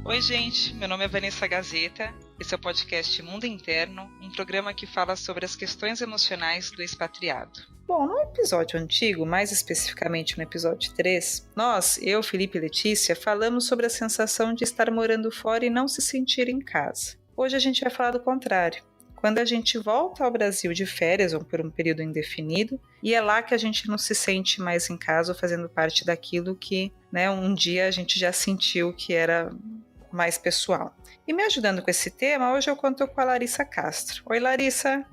Oi, gente, meu nome é Vanessa Gazeta, esse é o podcast Mundo Interno, um programa que fala sobre as questões emocionais do expatriado. Bom, no episódio antigo, mais especificamente no episódio 3, eu, Felipe e Letícia, falamos sobre a sensação de estar morando fora e não se sentir em casa. Hoje a gente vai falar do contrário. Quando a gente volta ao Brasil de férias ou por um período indefinido, e é lá que a gente não se sente mais em casa ou fazendo parte daquilo que, um dia a gente já sentiu que era mais pessoal. E me ajudando com esse tema, hoje eu conto com a Larissa Castro. Oi, Larissa!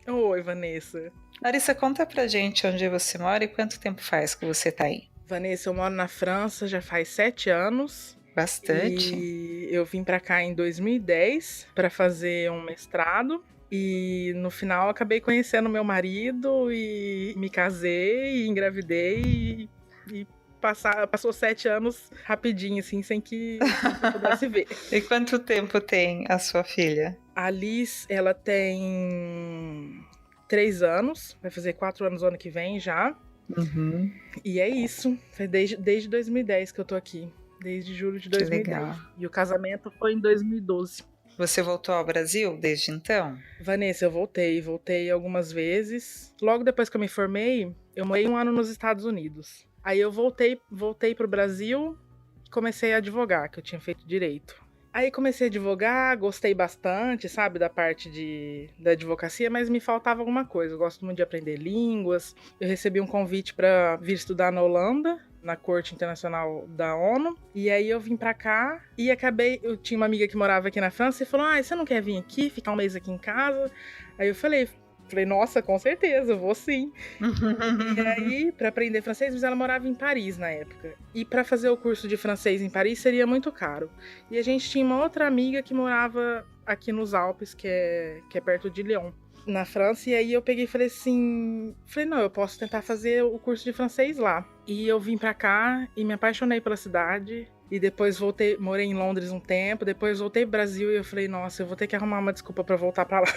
Oi, Vanessa. Larissa, conta pra gente onde você mora e quanto tempo faz que você tá aí. Vanessa, eu moro na França já faz 7 anos. Bastante. E eu vim pra cá em 2010 para fazer um mestrado. E no final acabei conhecendo meu marido e me casei e engravidei e passou 7 anos rapidinho, assim, sem que eu pudesse ver. E quanto tempo tem a sua filha? A Liz, ela tem 3 anos, vai fazer 4 anos no ano que vem já. Uhum. E é isso, foi desde 2010 que eu tô aqui, desde julho de 2010. Que legal. E o casamento foi em 2012. Você voltou ao Brasil desde então? Vanessa, eu voltei algumas vezes. Logo depois que eu me formei, eu morei 1 ano nos Estados Unidos. Aí eu voltei pro Brasil, comecei a advogar, que eu tinha feito direito. Aí comecei a advogar, gostei bastante, sabe, da parte da advocacia, mas me faltava alguma coisa. Eu gosto muito de aprender línguas. Eu recebi um convite para vir estudar na Holanda, na Corte Internacional da ONU. E aí eu vim pra cá e eu tinha uma amiga que morava aqui na França e falou: você não quer vir aqui, ficar um mês aqui em casa? Aí eu falei, nossa, com certeza, eu vou sim. E aí, para aprender francês, mas ela morava em Paris na época. E para fazer o curso de francês em Paris seria muito caro. E a gente tinha uma outra amiga que morava aqui nos Alpes, que é perto de Lyon, na França. E aí eu peguei e falei assim, não, eu posso tentar fazer o curso de francês lá. E eu vim para cá e me apaixonei pela cidade. E depois morei em Londres um tempo, depois voltei pro Brasil e eu falei, nossa, eu vou ter que arrumar uma desculpa para voltar para lá.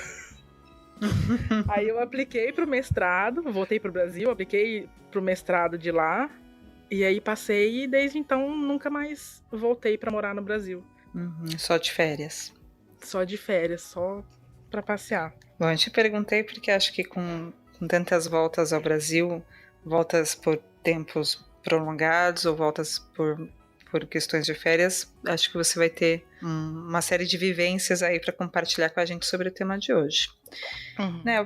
Aí eu apliquei pro mestrado, voltei pro Brasil, apliquei pro mestrado de lá, e aí passei e desde então nunca mais voltei pra morar no Brasil. Só de férias? Só de férias, só pra passear. Bom, eu te perguntei porque acho que com tantas voltas ao Brasil, voltas por tempos prolongados ou voltas por questões de férias, acho que você vai ter uma série de vivências aí para compartilhar com a gente sobre o tema de hoje.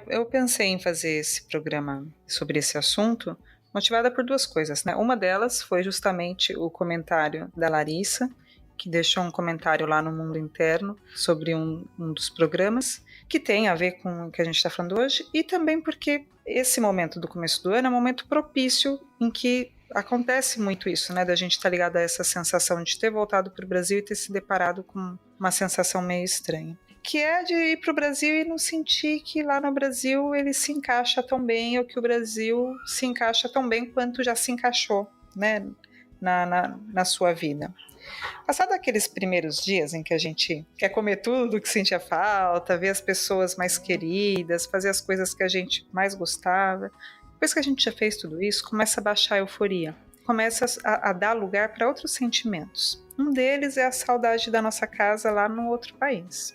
Eu pensei em fazer esse programa sobre esse assunto motivada por duas coisas, né? Uma delas foi justamente o comentário da Larissa, que deixou um comentário lá no Mundo Interno sobre um dos programas, que tem a ver com o que a gente está falando hoje, e também porque esse momento do começo do ano é um momento propício em que acontece muito isso, né, da gente estar ligado a essa sensação de ter voltado para o Brasil e ter se deparado com uma sensação meio estranha, que é de ir para o Brasil e não sentir que lá no Brasil ele se encaixa tão bem, ou que o Brasil se encaixa tão bem quanto já se encaixou, né, na sua vida. Passado aqueles primeiros dias em que a gente quer comer tudo que sentia falta, ver as pessoas mais queridas, fazer as coisas que a gente mais gostava, depois que a gente já fez tudo isso, começa a baixar a euforia, começa a dar lugar para outros sentimentos. Um deles é a saudade da nossa casa lá no outro país,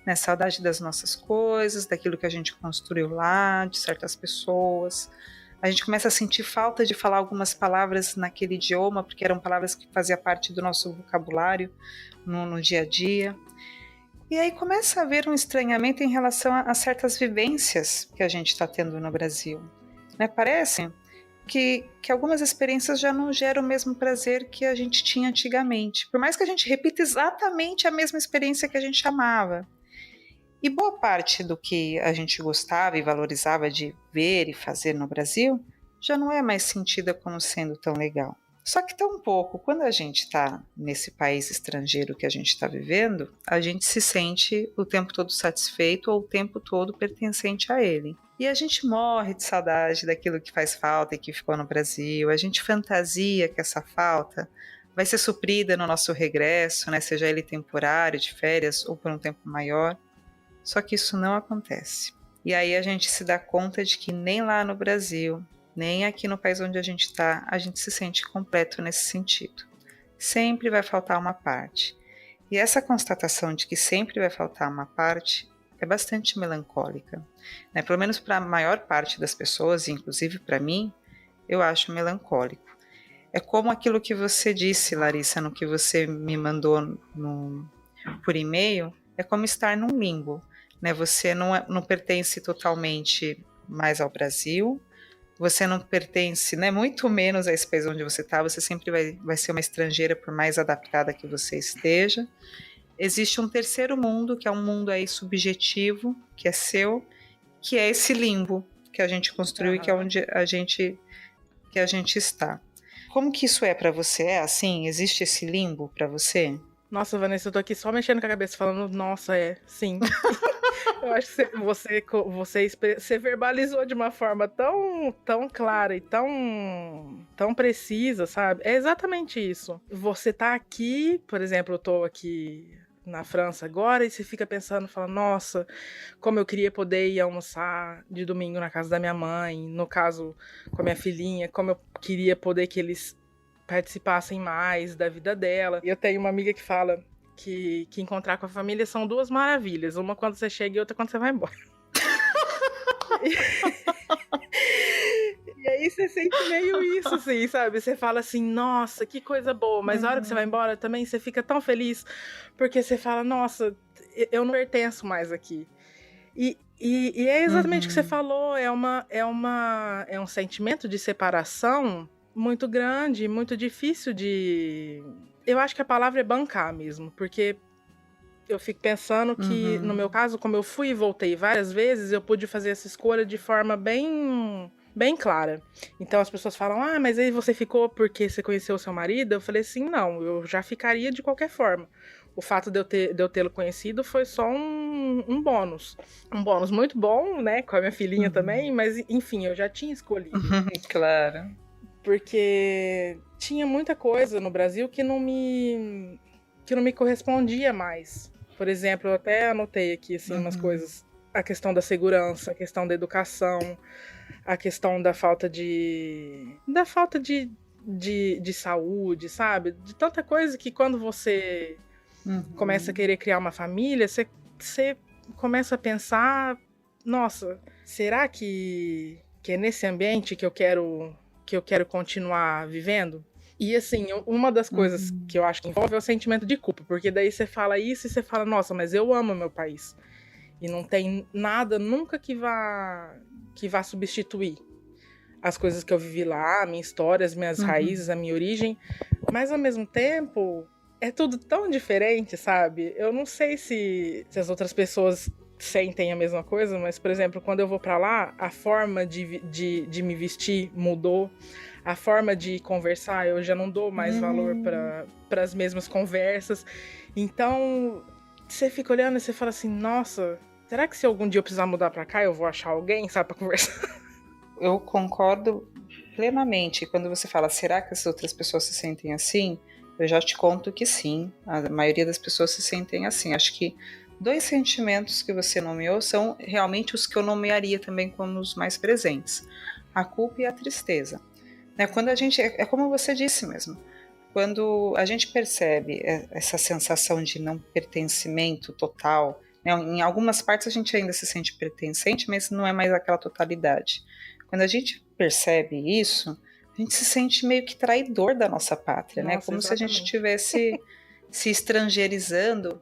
né? Saudade das nossas coisas, daquilo que a gente construiu lá, de certas pessoas. A gente começa a sentir falta de falar algumas palavras naquele idioma, porque eram palavras que faziam parte do nosso vocabulário no dia a dia. E aí começa a haver um estranhamento em relação a certas vivências que a gente está tendo no Brasil, né? Parece que algumas experiências já não geram o mesmo prazer que a gente tinha antigamente, por mais que a gente repita exatamente a mesma experiência que a gente amava. E boa parte do que a gente gostava e valorizava de ver e fazer no Brasil já não é mais sentida como sendo tão legal. Só que tão pouco, quando a gente está nesse país estrangeiro que a gente está vivendo, a gente se sente o tempo todo satisfeito ou o tempo todo pertencente a ele. E a gente morre de saudade daquilo que faz falta e que ficou no Brasil, a gente fantasia que essa falta vai ser suprida no nosso regresso, né, seja ele temporário, de férias ou por um tempo maior. Só que isso não acontece. E aí a gente se dá conta de que nem lá no Brasil, nem aqui no país onde a gente está, a gente se sente completo nesse sentido. Sempre vai faltar uma parte. E essa constatação de que sempre vai faltar uma parte é bastante melancólica, né? Pelo menos para a maior parte das pessoas, inclusive para mim, eu acho melancólico. É como aquilo que você disse, Larissa, no que você me mandou por e-mail, é como estar num limbo, né? Você não pertence totalmente mais ao Brasil, você não pertence, né, muito menos a esse país onde você está, você sempre vai ser uma estrangeira por mais adaptada que você esteja. Existe um terceiro mundo, que é um mundo aí subjetivo, que é seu, que é esse limbo que a gente construiu e que é onde que a gente está. Como que isso é para você? É assim? Existe esse limbo para você? Nossa, Vanessa, eu tô aqui só mexendo com a cabeça, falando, nossa, sim. Eu acho que você verbalizou de uma forma tão clara e tão precisa, sabe? É exatamente isso. Você tá aqui, por exemplo, eu tô aqui na França agora, e você fica pensando, fala, nossa, como eu queria poder ir almoçar de domingo na casa da minha mãe, no caso, com a minha filhinha, como eu queria poder que eles participassem mais da vida dela. E eu tenho uma amiga que fala que encontrar com a família são duas maravilhas. Uma quando você chega e outra quando você vai embora. E aí você sente meio isso, assim, sabe? Você fala assim, nossa, que coisa boa. Mas na hora que você vai embora também, você fica tão feliz. Porque você fala, nossa, eu não pertenço mais aqui. E é exatamente o que você falou. É um sentimento de separação muito grande, muito difícil de... Eu acho que a palavra é bancar mesmo, porque eu fico pensando que, no meu caso, como eu fui e voltei várias vezes, eu pude fazer essa escolha de forma bem clara. Então as pessoas falam, mas aí você ficou porque você conheceu o seu marido? Eu falei assim, não, eu já ficaria de qualquer forma. O fato de eu tê-lo conhecido foi só um bônus. Um bônus muito bom, né, com a minha filhinha também, mas enfim, eu já tinha escolhido. Claro. Porque tinha muita coisa no Brasil que não me correspondia mais. Por exemplo, eu até anotei aqui assim, umas coisas. A questão da segurança, a questão da educação, a questão da falta de saúde, sabe? De tanta coisa que quando você começa a querer criar uma família, você começa a pensar, nossa, será que é nesse ambiente que eu quero continuar vivendo? E assim, uma das coisas que eu acho que envolve é o sentimento de culpa, porque daí você fala isso e você fala, nossa, mas eu amo meu país. E não tem nada nunca que vá substituir as coisas que eu vivi lá, a minha história, as minhas raízes, a minha origem. Mas ao mesmo tempo, é tudo tão diferente, sabe? Eu não sei se as outras pessoas sentem a mesma coisa, mas, por exemplo, quando eu vou pra lá, a forma de me vestir mudou. A forma de conversar, eu já não dou mais valor para as mesmas conversas. Então, você fica olhando e você fala assim, nossa, será que se algum dia eu precisar mudar pra cá, eu vou achar alguém, sabe, pra conversar? Eu concordo plenamente. Quando você fala, será que as outras pessoas se sentem assim? Eu já te conto que sim. A maioria das pessoas se sentem assim. Acho que 2 sentimentos que você nomeou são realmente os que eu nomearia também como os mais presentes. A culpa e a tristeza. Quando a gente, é como você disse mesmo, quando a gente percebe essa sensação de não pertencimento total, né, em algumas partes a gente ainda se sente pertencente, mas não é mais aquela totalidade. Quando a gente percebe isso, a gente se sente meio que traidor da nossa pátria, né? Como se a gente estivesse se estrangeirizando,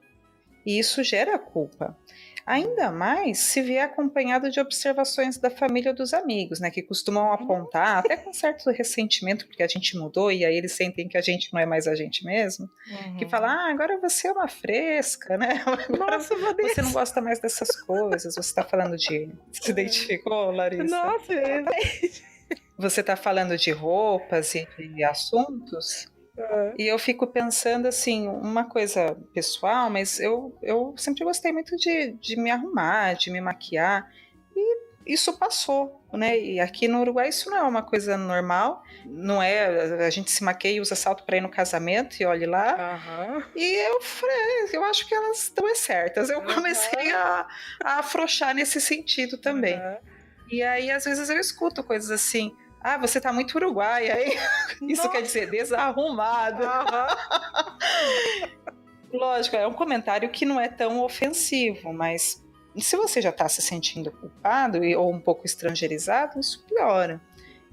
e isso gera culpa. Ainda mais se vier acompanhado de observações da família ou dos amigos, né, que costumam apontar, até com certo ressentimento, porque a gente mudou e aí eles sentem que a gente não é mais a gente mesmo, que fala, agora você é uma fresca, né? Agora Nossa, você não gosta mais dessas coisas, você está falando de... Se identificou, Larissa? Nossa, Você está falando de roupas e de assuntos... E eu fico pensando assim, uma coisa pessoal, mas eu sempre gostei muito de me arrumar, de me maquiar, e isso passou, né? E aqui no Uruguai isso não é uma coisa normal, não é, a gente se maquia e usa salto para ir no casamento, e olhe lá. E eu falei, eu acho que elas estão certas. Eu comecei a afrouxar nesse sentido também. E aí, às vezes, eu escuto coisas assim, você tá muito uruguaia, aí isso quer dizer desarrumada. Lógico, é um comentário que não é tão ofensivo, mas se você já está se sentindo culpado ou um pouco estrangeirizado, isso piora.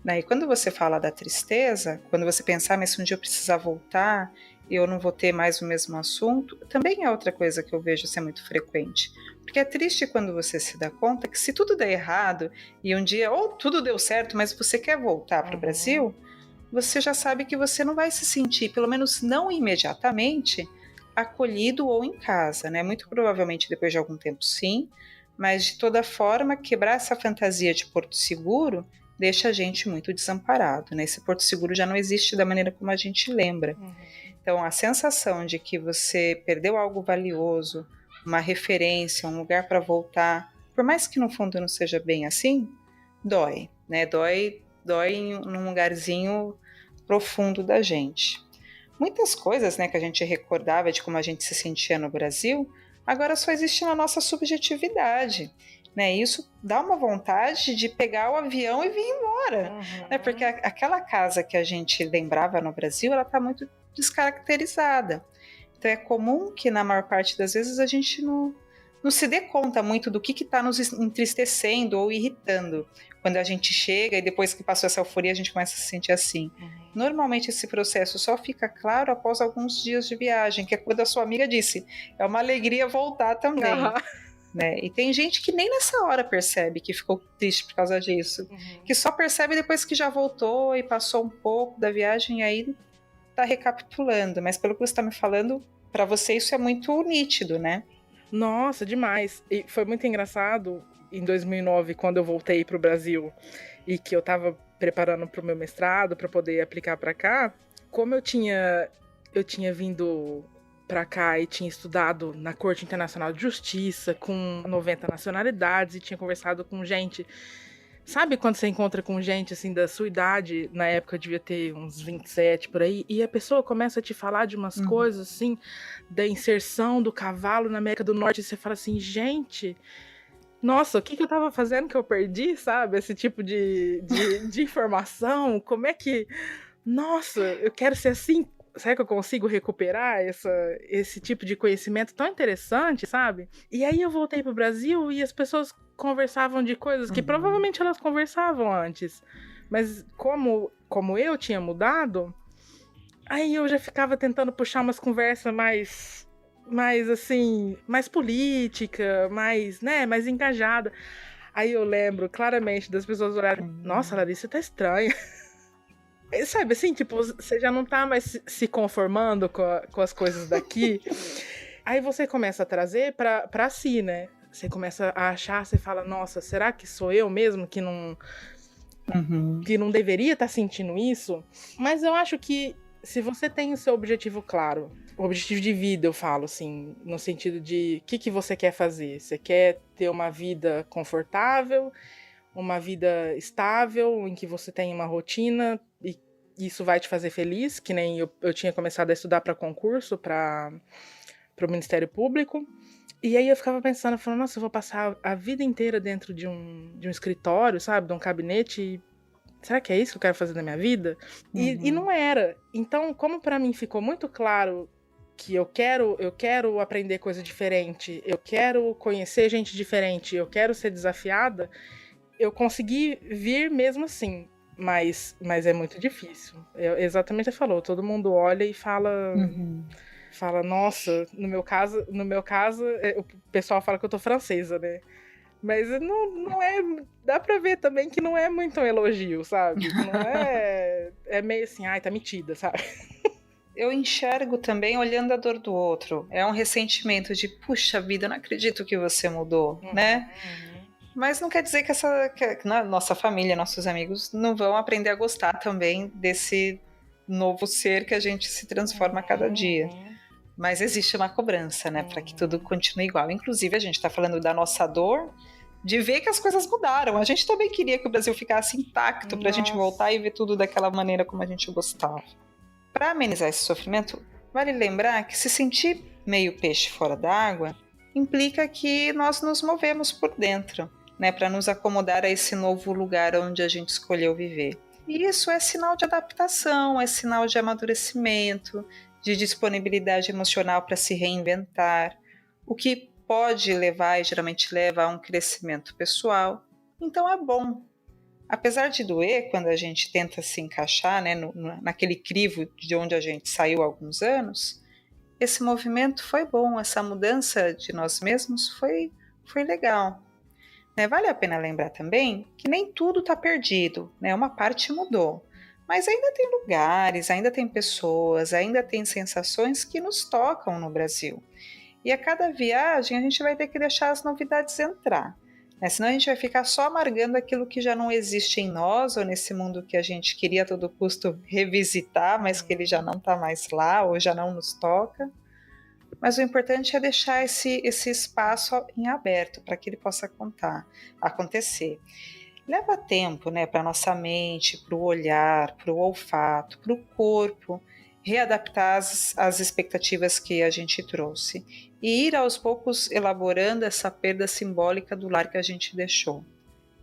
Né? E quando você fala da tristeza, quando você pensar, mas se um dia eu precisar voltar e eu não vou ter mais o mesmo assunto, também é outra coisa que eu vejo ser muito frequente. Porque é triste quando você se dá conta que se tudo der errado e um dia, ou tudo deu certo, mas você quer voltar para o Brasil, você já sabe que você não vai se sentir, pelo menos não imediatamente, acolhido ou em casa, né? Muito provavelmente depois de algum tempo sim, mas de toda forma, quebrar essa fantasia de porto seguro deixa a gente muito desamparado, né? Esse porto seguro já não existe da maneira como a gente lembra. Então, a sensação de que você perdeu algo valioso, uma referência, um lugar para voltar, por mais que no fundo não seja bem assim, dói, né? Dói num lugarzinho profundo da gente. Muitas coisas, né, que a gente recordava de como a gente se sentia no Brasil, agora só existe na nossa subjetividade. Né? Isso dá uma vontade de pegar o avião e vir embora. Né? Porque aquela casa que a gente lembrava no Brasil, ela está muito descaracterizada. Então é comum que na maior parte das vezes a gente não se dê conta muito do que está nos entristecendo ou irritando. Quando a gente chega e depois que passou essa euforia a gente começa a se sentir assim. Normalmente esse processo só fica claro após alguns dias de viagem, que é quando a sua amiga disse, é uma alegria voltar também. Né? E tem gente que nem nessa hora percebe que ficou triste por causa disso, que só percebe depois que já voltou e passou um pouco da viagem e aí tá recapitulando, mas pelo que você está me falando, para você isso é muito nítido, né? Nossa, demais. E foi muito engraçado em 2009, quando eu voltei para o Brasil e que eu estava preparando para o meu mestrado para poder aplicar para cá, como eu tinha vindo para cá e tinha estudado na Corte Internacional de Justiça com 90 nacionalidades e tinha conversado com gente. Sabe quando você encontra com gente assim da sua idade, na época eu devia ter uns 27 por aí, e a pessoa começa a te falar de umas coisas assim, da inserção do cavalo na América do Norte, e você fala assim, gente, nossa, o que eu tava fazendo que eu perdi, sabe? Esse tipo de informação, como é que... Nossa, eu quero ser assim. Será que eu consigo recuperar esse tipo de conhecimento tão interessante, sabe? E aí eu voltei pro Brasil e as pessoas conversavam de coisas que provavelmente elas conversavam antes. Mas como eu tinha mudado, aí eu já ficava tentando puxar umas conversas mais assim, mais política, mais engajada. Aí eu lembro claramente das pessoas olharem, nossa, Larissa, tá estranha. Sabe, assim, tipo, você já não tá mais se conformando com as coisas daqui. Aí você começa a trazer pra si, né? Você começa a achar, você fala, nossa, será que sou eu mesmo que não deveria estar sentindo isso? Mas eu acho que se você tem o seu objetivo claro, o objetivo de vida, eu falo assim, no sentido de o que você quer fazer? Você quer ter uma vida confortável, uma vida estável, em que você tem uma rotina e isso vai te fazer feliz, que nem eu tinha começado a estudar para concurso, para o Ministério Público. E aí eu ficava pensando, falando, nossa, eu vou passar a vida inteira dentro de um escritório, sabe, de um gabinete, e será que é isso que eu quero fazer na minha vida? E não era. Então, como para mim ficou muito claro que eu quero aprender coisa diferente, eu quero conhecer gente diferente, eu quero ser desafiada, eu consegui vir mesmo assim, mas é muito difícil. Exatamente o que você falou, todo mundo olha e fala, nossa, no meu caso, o pessoal fala que eu tô francesa, né? Mas não é, dá pra ver também que não é muito um elogio, sabe? Não é meio assim, ai, tá metida, sabe? Eu enxergo também olhando a dor do outro. É um ressentimento de, puxa vida, eu não acredito que você mudou, né? Mas não quer dizer que nossa família, nossos amigos não vão aprender a gostar também desse novo ser que a gente se transforma a cada dia. Mas existe uma cobrança, né, para que tudo continue igual. Inclusive, a gente está falando da nossa dor, de ver que as coisas mudaram. A gente também queria que o Brasil ficasse intacto para a gente voltar e ver tudo daquela maneira como a gente gostava. Para amenizar esse sofrimento, vale lembrar que se sentir meio peixe fora d'água implica que nós nos movemos por dentro, né, para nos acomodar a esse novo lugar onde a gente escolheu viver. E isso é sinal de adaptação, é sinal de amadurecimento, de disponibilidade emocional para se reinventar, o que pode levar e geralmente leva a um crescimento pessoal. Então é bom. Apesar de doer quando a gente tenta se encaixar, né, naquele crivo de onde a gente saiu há alguns anos, esse movimento foi bom, essa mudança de nós mesmos foi legal. Né? Vale a pena lembrar também que nem tudo está perdido, né? Uma parte mudou, mas ainda tem lugares, ainda tem pessoas, ainda tem sensações que nos tocam no Brasil. E a cada viagem a gente vai ter que deixar as novidades entrar. Né? Senão a gente vai ficar só amargando aquilo que já não existe em nós ou nesse mundo que a gente queria a todo custo revisitar, mas que ele já não está mais lá ou já não nos toca. Mas o importante é deixar esse espaço em aberto para que ele possa acontecer. Leva tempo, né, para a nossa mente, para o olhar, para o olfato, para o corpo, readaptar as expectativas que a gente trouxe e ir aos poucos elaborando essa perda simbólica do lar que a gente deixou.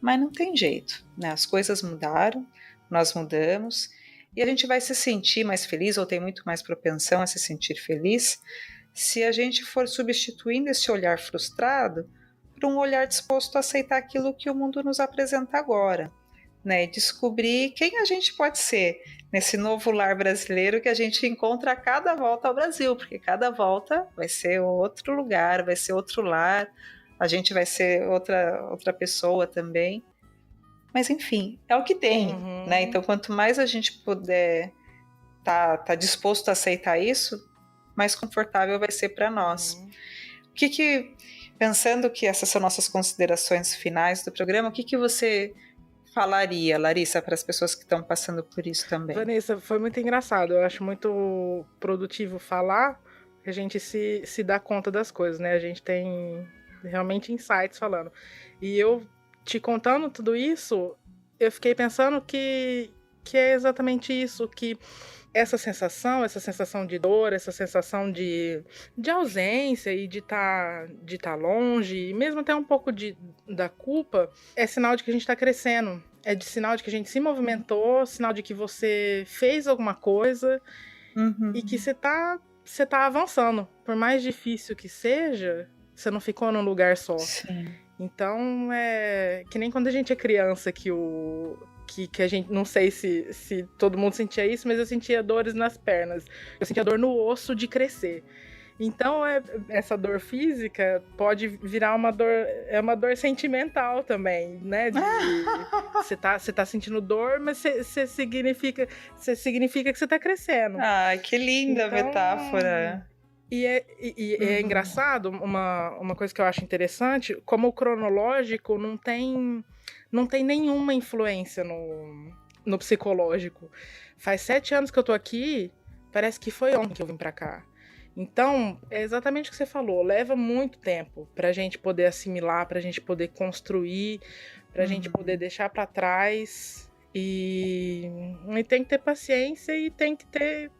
Mas não tem jeito, né? As coisas mudaram, nós mudamos e a gente vai se sentir mais feliz ou tem muito mais propensão a se sentir feliz se a gente for substituindo esse olhar frustrado por um olhar disposto a aceitar aquilo que o mundo nos apresenta agora, né? E descobrir quem a gente pode ser nesse novo lar brasileiro que a gente encontra a cada volta ao Brasil, porque cada volta vai ser outro lugar, vai ser outro lar, a gente vai ser outra pessoa também. Mas enfim, é o que tem, né? Então quanto mais a gente puder tá disposto a aceitar isso, mais confortável vai ser para nós. Pensando que essas são nossas considerações finais do programa, o que você falaria, Larissa, para as pessoas que estão passando por isso também? Vanessa, foi muito engraçado. Eu acho muito produtivo falar, que a gente se dá conta das coisas, né? A gente tem realmente insights falando. E eu te contando tudo isso, eu fiquei pensando que é exatamente isso, que essa sensação de dor, essa sensação de ausência e de tá longe, e mesmo até um pouco da culpa, é sinal de que a gente está crescendo. É de sinal de que a gente se movimentou, sinal de que você fez alguma coisa e que você tá avançando. Por mais difícil que seja, você não ficou num lugar só. Sim. Então, é que nem quando a gente é criança, que a gente, não sei se todo mundo sentia isso, mas eu sentia dores nas pernas. Eu sentia dor no osso de crescer. Então, essa dor física pode virar uma dor sentimental também, né? Você tá sentindo dor, mas você significa que você tá crescendo. Ai, que linda metáfora. E é engraçado, uma coisa que eu acho interessante, como o cronológico não tem nenhuma influência no psicológico. Faz 7 anos que eu tô aqui, parece que foi ontem que eu vim pra cá. Então, é exatamente o que você falou, leva muito tempo pra gente poder assimilar, pra gente poder construir, pra gente poder deixar pra trás. E tem que ter paciência e tem que ter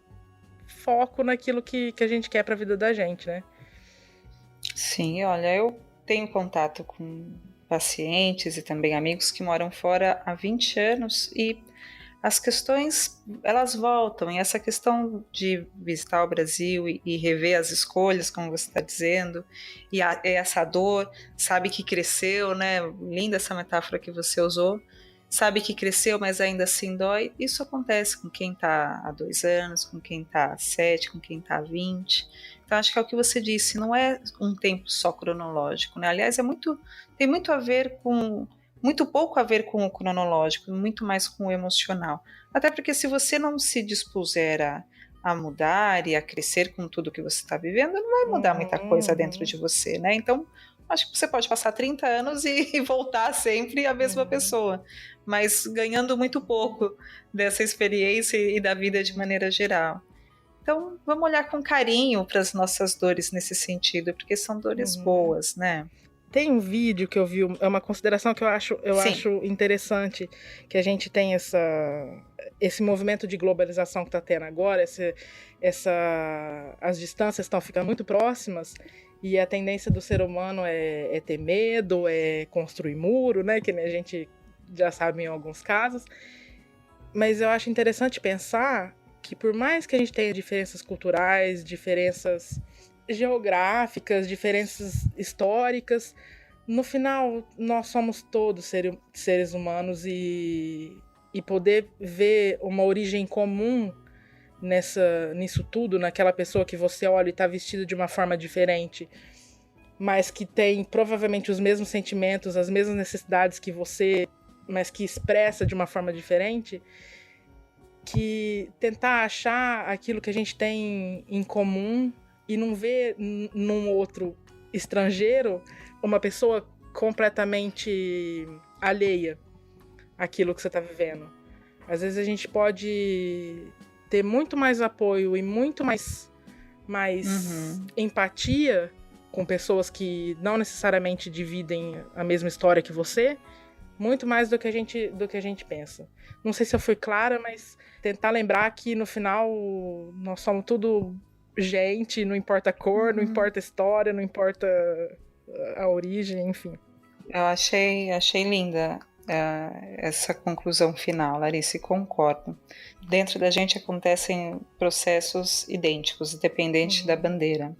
foco naquilo que a gente quer pra vida da gente, né? Sim, olha, eu tenho contato com pacientes e também amigos que moram fora há 20 anos e as questões, elas voltam, e essa questão de visitar o Brasil e rever as escolhas, como você está dizendo, e essa dor, sabe que cresceu, né? Linda essa metáfora que você usou, sabe que cresceu, mas ainda assim dói. Isso acontece com quem está há 2 anos, com quem está há 7, com quem está há 20. Então acho que é o que você disse, não é um tempo só cronológico, né? Aliás, tem muito a ver com... muito pouco a ver com o cronológico, muito mais com o emocional. Até porque se você não se dispuser a mudar e a crescer com tudo que você está vivendo, não vai mudar muita coisa dentro de você, né? Então, acho que você pode passar 30 anos e voltar sempre a mesma pessoa, mas ganhando muito pouco dessa experiência e da vida de maneira geral. Então, vamos olhar com carinho para as nossas dores nesse sentido, porque são dores boas, né? Tem um vídeo que eu vi, é uma consideração que eu acho interessante, que a gente tem esse movimento de globalização que está tendo agora, as distâncias estão ficando muito próximas, e a tendência do ser humano é ter medo, é construir muro, né, que a gente já sabe em alguns casos. Mas eu acho interessante pensar que por mais que a gente tenha diferenças culturais, diferenças geográficas, diferenças históricas, no final nós somos todos seres humanos e poder ver uma origem comum nisso tudo, naquela pessoa que você olha e está vestida de uma forma diferente, mas que tem provavelmente os mesmos sentimentos, as mesmas necessidades que você, mas que expressa de uma forma diferente, que tentar achar aquilo que a gente tem em comum e não ver num outro estrangeiro uma pessoa completamente alheia àquilo que você está vivendo. Às vezes a gente pode ter muito mais apoio e muito mais empatia com pessoas que não necessariamente dividem a mesma história que você, muito mais do que a gente pensa. Não sei se eu fui clara, mas tentar lembrar que no final nós somos tudo gente, não importa a cor, não importa a história, não importa a origem, enfim. Eu achei linda essa conclusão final, Larissa, e concordo. Dentro da gente acontecem processos idênticos, independente da bandeira.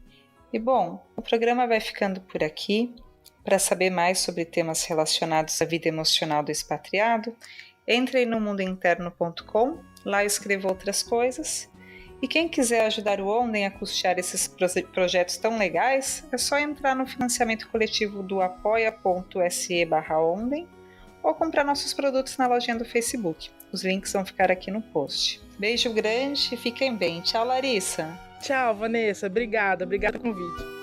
E bom, o programa vai ficando por aqui. Para saber mais sobre temas relacionados à vida emocional do expatriado, entre no mundointerno.com, lá eu escrevo outras coisas. E quem quiser ajudar o Onden a custear esses projetos tão legais, é só entrar no financiamento coletivo do apoia.se/Onden ou comprar nossos produtos na lojinha do Facebook. Os links vão ficar aqui no post. Beijo grande e fiquem bem. Tchau, Larissa. Tchau, Vanessa. Obrigada pelo convite.